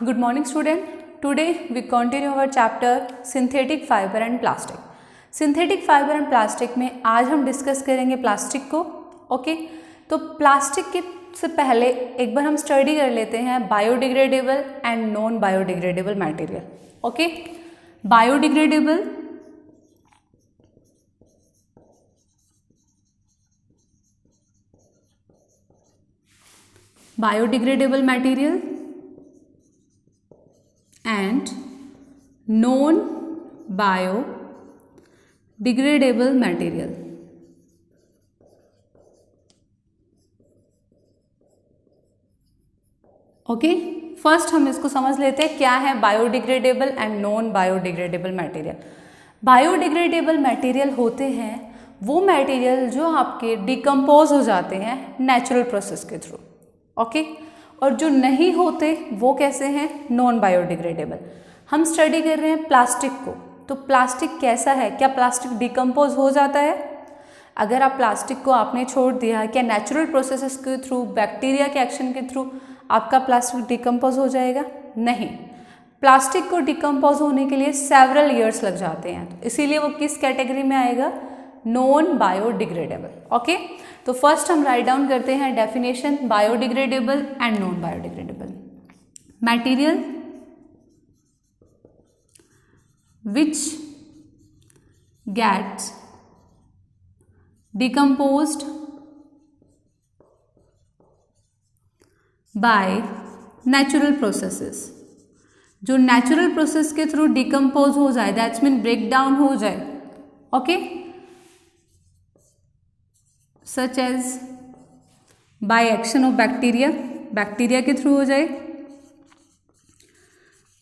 Good morning student. Today we continue our chapter synthetic fiber and plastic. Synthetic fiber and plastic में आज हम discuss करेंगे plastic को. Okay तो plastic के से पहले एक बार हम स्टडी कर लेते हैं biodegradable and non biodegradable material. Okay biodegradable biodegradable material and non biodegradable material. Okay first हम इसको समझ लेते हैं क्या है biodegradable and non biodegradable material. Biodegradable material होते हैं वो मटेरियल जो आपके डिकम्पोज हो जाते हैं नेचुरल प्रोसेस के थ्रू. ओके और जो नहीं होते वो कैसे हैं नॉन बायोडिग्रेडेबल. हम स्टडी कर रहे हैं प्लास्टिक को. तो प्लास्टिक कैसा है, क्या प्लास्टिक डिकम्पोज हो जाता है? अगर आप प्लास्टिक को आपने छोड़ दिया, क्या नेचुरल प्रोसेसेस के थ्रू बैक्टीरिया के एक्शन के थ्रू आपका प्लास्टिक डिकम्पोज हो जाएगा? नहीं. प्लास्टिक को डिकम्पोज होने के लिए सेवरल ईयर्स लग जाते हैं. तो इसीलिए वो किस कैटेगरी में आएगा? Non biodegradable. ओके तो फर्स्ट हम राइट डाउन करते हैं definition biodegradable and non biodegradable. Material which gets decomposed by natural processes. जो नेचुरल प्रोसेस के थ्रू डिकम्पोज हो जाए, दैट्स मीन ब्रेक डाउन हो जाए. Okay such as by action of bacteria, bacteria के थ्रू हो जाए.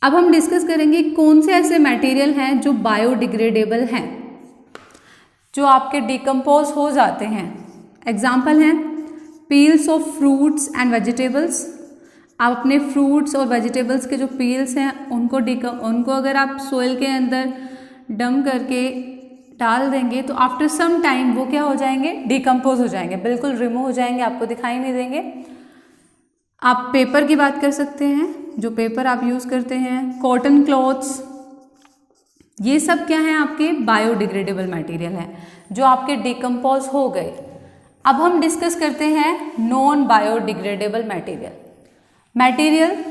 अब हम डिस्कस करेंगे कौन से ऐसे मटेरियल हैं जो बायोडिग्रेडेबल हैं, जो आपके डिकम्पोज हो जाते हैं. एग्जाम्पल हैं peels of fruits and vegetables. आप अपने फ्रूट्स और वेजिटेबल्स के जो पील्स हैं उनको अगर आप सोइल के अंदर डंप करके डाल देंगे तो आफ्टर सम टाइम वो क्या हो जाएंगे? डिकम्पोज हो जाएंगे, बिल्कुल रिमूव हो जाएंगे, आपको दिखाई नहीं देंगे. आप पेपर की बात कर सकते हैं, जो पेपर आप यूज़ करते हैं, कॉटन क्लॉथ्स, ये सब क्या है आपके बायोडिग्रेडेबल मटेरियल हैं जो आपके डिकम्पोज हो गए. अब हम डिस्कस करते हैं non biodegradable material. Material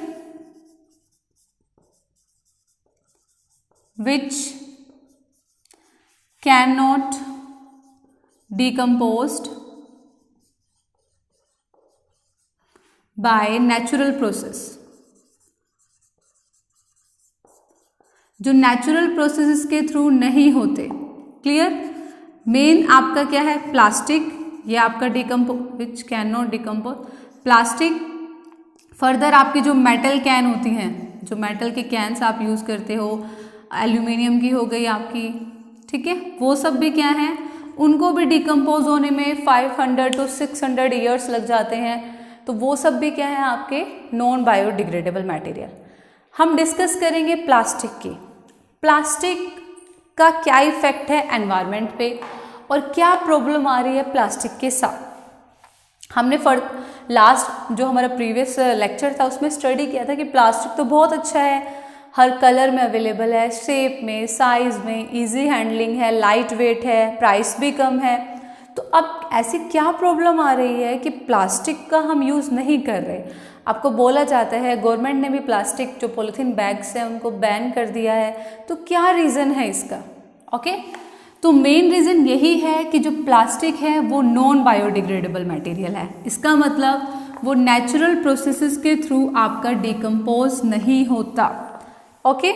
which can not decomposed by natural process. जो नेचुरल प्रोसेसेस के थ्रू नहीं होते. क्लियर. मेन आपका क्या है? प्लास्टिक, ये आपका which can not decompose plastic. Further आपकी जो मेटल कैन होती हैं, जो मेटल के कैन्स आप यूज़ करते हो, एल्यूमिनियम की हो गई आपकी, ठीक है, वो सब भी क्या हैं, उनको भी डिकम्पोज होने में 500 to 600 ईयर्स लग जाते हैं. तो वो सब भी क्या है आपके नॉन बायोडिग्रेडेबल मटेरियल. हम डिस्कस करेंगे प्लास्टिक की. प्लास्टिक का क्या इफेक्ट है एनवायरनमेंट पे और क्या प्रॉब्लम आ रही है प्लास्टिक के साथ. हमने लास्ट जो हमारा प्रीवियस लेक्चर था उसमें स्टडी किया था कि प्लास्टिक तो बहुत अच्छा है, हर कलर में अवेलेबल है, शेप में, साइज में, इजी हैंडलिंग है, लाइट वेट है, प्राइस भी कम है. तो अब ऐसी क्या प्रॉब्लम आ रही है कि प्लास्टिक का हम यूज़ नहीं कर रहे. आपको बोला जाता है गवर्नमेंट ने भी प्लास्टिक जो पॉलीथीन बैग्स हैं उनको बैन कर दिया है. तो क्या रीज़न है इसका? ओके तो मेन रीज़न यही है कि जो प्लास्टिक है वो नॉन बायोडिग्रेडेबल मटेरियल है. इसका मतलब वो नेचुरल प्रोसेसेस के थ्रू आपका डिकम्पोज नहीं होता. Okay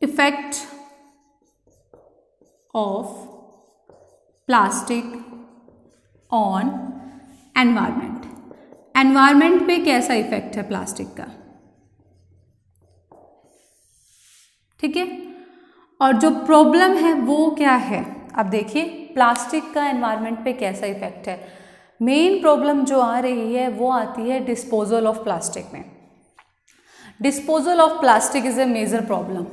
effect of plastic on environment. Environment पे कैसा इफेक्ट है प्लास्टिक का? ठीक है. और जो प्रॉब्लम है वो क्या है? अब देखिए प्लास्टिक का एनवायरनमेंट पे कैसा इफेक्ट है. मेन प्रॉब्लम जो आ रही है वो आती है डिस्पोजल ऑफ प्लास्टिक में. Disposal of plastic is a major problem.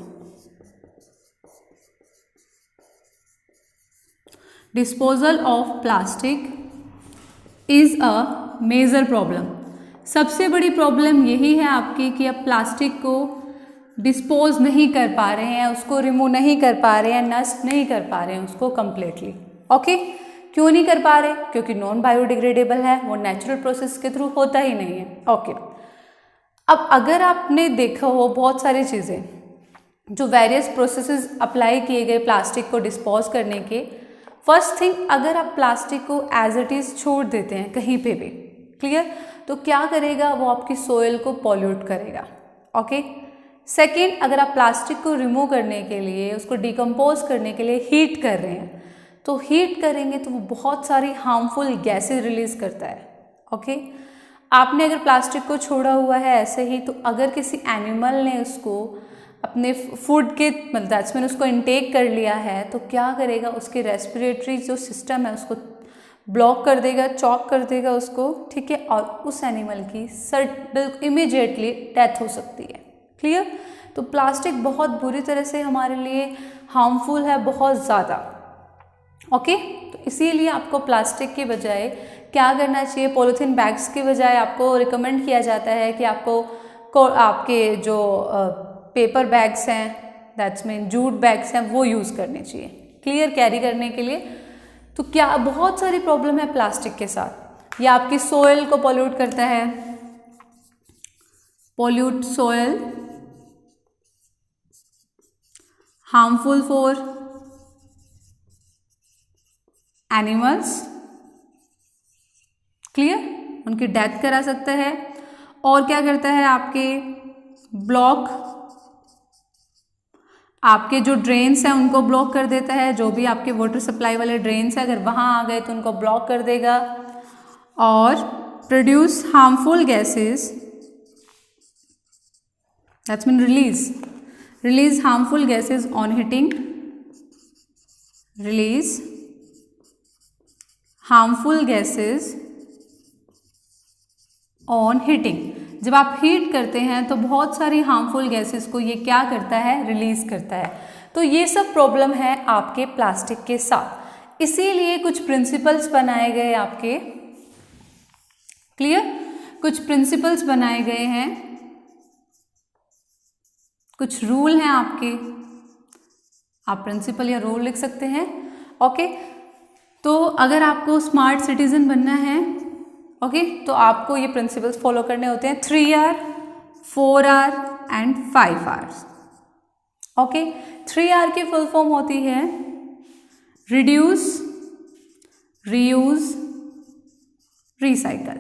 Disposal of plastic is a major problem. सबसे बड़ी प्रॉब्लम यही है आपकी कि आप प्लास्टिक को डिस्पोज नहीं कर पा रहे हैं, उसको रिमूव नहीं कर पा रहे हैं, नष्ट नहीं कर पा रहे हैं उसको कम्प्लीटली। ओके, क्यों नहीं कर पा रहे? क्योंकि नॉन बायोडिग्रेडेबल है, वो नेचुरल प्रोसेस के थ्रू होता ही नहीं है। ओके, अब अगर आपने देखा हो बहुत सारी चीज़ें जो वेरियस प्रोसेसेस अप्लाई किए गए प्लास्टिक को डिस्पोज करने के, फर्स्ट थिंग, अगर आप प्लास्टिक को एज इट इज़ छोड़ देते हैं कहीं पे भी, क्लियर, तो क्या करेगा? वो आपकी सोइल को पॉल्यूट करेगा। ओके, सेकेंड, अगर आप प्लास्टिक को रिमूव करने के लिए, उसको डिकम्पोज करने के लिए हीट कर रहे हैं, तो हीट करेंगे तो वो बहुत सारी हार्मफुल गैसेज रिलीज करता है। ओके, आपने अगर प्लास्टिक को छोड़ा हुआ है ऐसे ही, तो अगर किसी एनिमल ने उसको अपने फूड के मतलब दैट्स मीन उसको इनटेक कर लिया है, तो क्या करेगा? उसके रेस्पिरेटरी जो सिस्टम है उसको ब्लॉक कर देगा, चॉक कर देगा उसको, ठीक है, और उस एनिमल की इमीडिएटली डेथ हो सकती है। क्लियर? तो प्लास्टिक बहुत बुरी तरह से हमारे लिए हार्मफुल है, बहुत ज़्यादा। ओके, तो इसीलिए आपको प्लास्टिक के बजाय क्या करना चाहिए? पॉलीथीन बैग्स के बजाय आपको रिकमेंड किया जाता है कि आपके जो पेपर बैग्स हैं, दैट्स मीन जूट बैग्स हैं, वो यूज़ करने चाहिए, क्लियर, कैरी करने के लिए। तो क्या बहुत सारी प्रॉब्लम है प्लास्टिक के साथ। ये आपकी सोयल को पॉल्यूट करता है, pollute soil, harmful for animals, clear, उनकी डेथ करा सकता है। और क्या करता है? आपके ब्लॉक, आपके जो ड्रेन्स हैं उनको ब्लॉक कर देता है, जो भी आपके वाटर सप्लाई वाले ड्रेन्स हैं अगर वहाँ आ गए तो उनको ब्लॉक कर देगा। और produce harmful gases, that's mean release harmful gases on heating, release harmful gases on heating. जब आप हीट करते हैं तो बहुत सारी हार्मफुल गैसेस को ये क्या करता है? रिलीज करता है। तो ये सब प्रॉब्लम है आपके प्लास्टिक के साथ, इसीलिए कुछ प्रिंसिपल्स बनाए गए आपके, क्लियर, कुछ प्रिंसिपल्स बनाए गए हैं, कुछ रूल हैं आपके, आप प्रिंसिपल या रूल लिख सकते हैं। ओके, तो अगर आपको स्मार्ट सिटीजन बनना है, ओके, तो आपको ये प्रिंसिपल्स फॉलो करने होते हैं, 3R, 4R and 5R। Okay, 3R की फुल फॉर्म होती है रिड्यूस, रीयूज, रिसाइकल।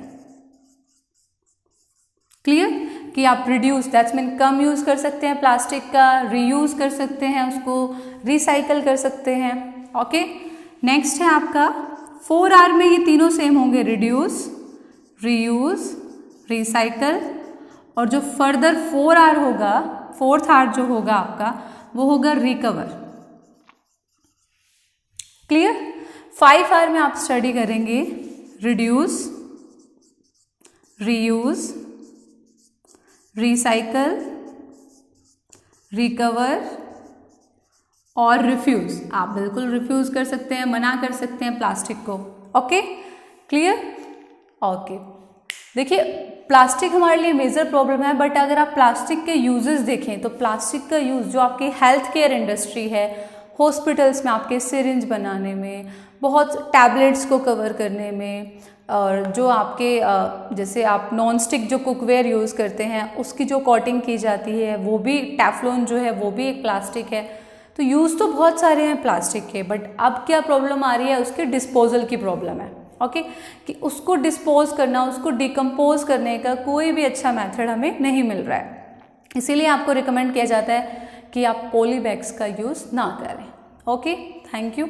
क्लियर? कि आप reduce that's mean come use कर सकते हैं प्लास्टिक का, रीयूज़ कर सकते हैं उसको, रिसाइकल कर सकते हैं। ओके, नेक्स्ट है आपका 4R में ये तीनों सेम होंगे, रिड्यूस, रीयूज, रिसाइकल। और जो फर्दर 4R होगा, 4th R जो होगा आपका, वो होगा रिकवर। क्लियर? 5R में आप स्टडी करेंगे रिड्यूस, रीयूज, रिसाइकल, रिकवर और रिफ्यूज। आप बिल्कुल रिफ्यूज कर सकते हैं, मना कर सकते हैं प्लास्टिक को। Okay, clear? ओके, देखिए प्लास्टिक हमारे लिए मेजर प्रॉब्लम है, बट अगर आप प्लास्टिक के यूजेस देखें तो प्लास्टिक का यूज़ जो आपकी हेल्थ केयर इंडस्ट्री है, हॉस्पिटल्स में आपके सिरिंज बनाने में, बहुत टैबलेट्स को कवर करने में, और जो आपके जैसे आप नॉन स्टिक जो कुकवेयर यूज़ करते हैं उसकी जो कोटिंग की जाती है वो भी टेफ्लॉन जो है वो भी एक प्लास्टिक है। तो यूज़ तो बहुत सारे हैं प्लास्टिक के, बट अब क्या प्रॉब्लम आ रही है? उसके डिस्पोजल की प्रॉब्लम है। ओके, कि उसको डिस्पोज करना, उसको डिकम्पोज करने का कोई भी अच्छा मेथड हमें नहीं मिल रहा है। इसीलिए आपको रिकमेंड किया जाता है कि आप पॉली बैग्स का यूज़ ना करें। Okay, thank you.